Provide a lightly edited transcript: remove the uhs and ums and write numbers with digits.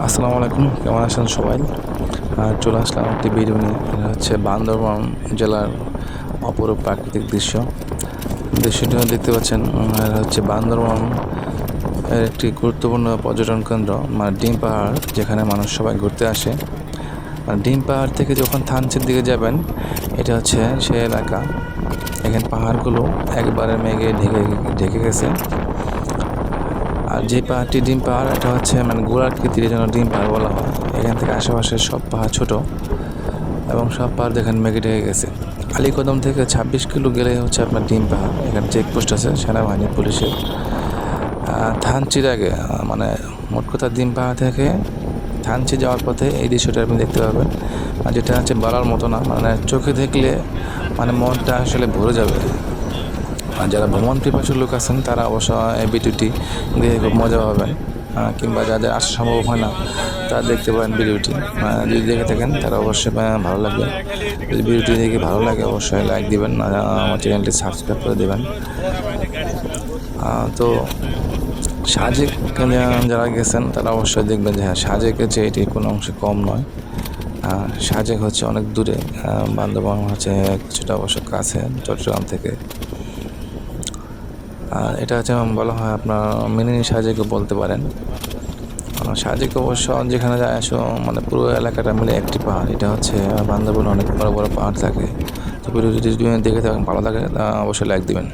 আসসালামু আলাইকুম, কেমন আছেন সবাই? চলে আসলাম একটি ভিডিও নিয়ে। এটা হচ্ছে বান্দরবান জেলার অপরূপ প্রাকৃতিক দৃশ্য। দৃশ্যটি দেখতে পাচ্ছেন, এটা হচ্ছে বান্দরবান এর একটি গুরুত্বপূর্ণ পর্যটন কেন্দ্র, মানে ডিম পাহাড়, যেখানে মানুষ সবাই ঘুরতে আসে। ডিম পাহাড় থেকে যখন থানচির দিকে যাবেন, এটা হচ্ছে সে এলাকা। এখানে পাহাড়গুলো একবারে মেঘে ঢেকে ঢেকে গেছে। আর যে পাহাড়টি ডিম পাহাড়, এটা হচ্ছে মানে গোলাকৃতির জন্য ডিম পাহাড় বলা হয়। এখান থেকে আশেপাশের সব পাহাড় ছোট এবং সব পাহাড় দেখেন মেঘে ঢেকে গেছে। আলীকদম থেকে 26 কিলো গেলে হচ্ছে আপনার ডিম পাহাড়। এখানে চেকপোস্ট আছে সেনাবাহিনী, পুলিশের। থানচির আগে মানে মোট কথা ডিম পাহাড় থেকে থানচি যাওয়ার পথে এই দৃশ্যটা আপনি দেখতে পাবেন। আর যেটা হচ্ছে বলার মতো না, মানে চোখে দেখলে মানে মনটা আসলে ভরে যাবে। আর যারা ভ্রমণ পিপাসু লোক আছেন তারা অবশ্য এই ভিডিওটি দেখে খুব মজা পাবেন, কিংবা যাদের আসা সম্ভব হয় না তারা দেখতে পারেন ভিডিওটি। যদি দেখে থাকেন তারা অবশ্যই ভালো লাগবে। যদি ভিডিওটি দেখে ভালো লাগে অবশ্যই লাইক দিবেন, আমার চ্যানেলটি সাবস্ক্রাইব করে দেবেন। তো সাজেক যারা গেছেন তারা অবশ্যই দেখবেন যে হ্যাঁ, সাজেকের চেয়ে এটি কোনো অংশে কম নয়। সাজেক হচ্ছে অনেক দূরে, বান্দরবান হচ্ছে কিছুটা অবশ্য কাছে চট্টগ্রাম থেকে। এটা হচ্ছে বলা হয় আপনার মিনি সাজেকও বলতে পারেন। সাজেক অবশ্য যেখানে যায় আসো মানে পুরো এলাকাটা মিলে একটি পাহাড়। এটা হচ্ছে বান্দরবানে অনেক বড় বড় পাহাড় থাকে। তো ভিডিওটি যদি দেখে থাকেন ভালো লাগে, অবশ্যই লাইক দিবেন।